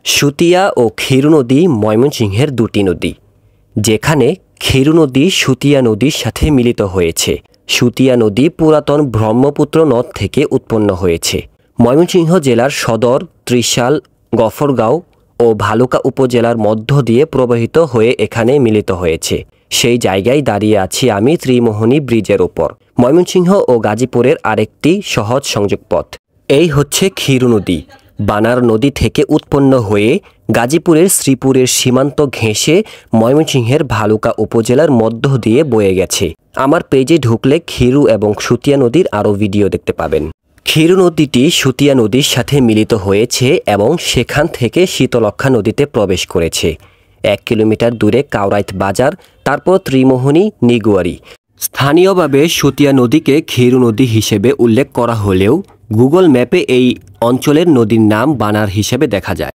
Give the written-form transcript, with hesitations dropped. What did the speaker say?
সুতিয়া ও ক্ষীর নদী ময়মনসিংহের দুটি নদী, যেখানে ক্ষীর নদী সুতিয়া নদীর সাথে মিলিত হয়েছে। সুতিয়া নদী পুরাতন ব্রহ্মপুত্র নদ থেকে উৎপন্ন হয়েছে। ময়মনসিংহ জেলার সদর, ত্রিশাল, গফরগাঁও ও ভালুকা উপজেলার মধ্য দিয়ে প্রবাহিত হয়ে এখানে মিলিত হয়েছে। সেই জায়গায় দাঁড়িয়ে আছি আমি ত্রিমোহনী ব্রিজের ওপর। ময়মনসিংহ ও গাজীপুরের আরেকটি সহজ সংযোগ পথ। এই হচ্ছে ক্ষীর নদী। বানার নদী থেকে উৎপন্ন হয়ে গাজীপুরের শ্রীপুরের সীমান্ত ঘেঁষে ময়মনসিংহের ভালুকা উপজেলার মধ্য দিয়ে বয়ে গেছে। আমার পেজে ঢুকলে ক্ষীর এবং সুতিয়া নদীর আরও ভিডিও দেখতে পাবেন। ক্ষীর নদীটি সুতিয়া নদীর সাথে মিলিত হয়েছে এবং সেখান থেকে শীতলক্ষ্যা নদীতে প্রবেশ করেছে। 1 কিলোমিটার দূরে কাউরাইত বাজার, তারপর ত্রিমোহনী, নিগুয়ারি। স্থানীয়ভাবে সুতিয়া নদীকে ক্ষীর নদী হিসেবে উল্লেখ করা হলেও গুগল ম্যাপে এই অঞ্চলের নদীর নাম বানার হিসেবে দেখা যায়।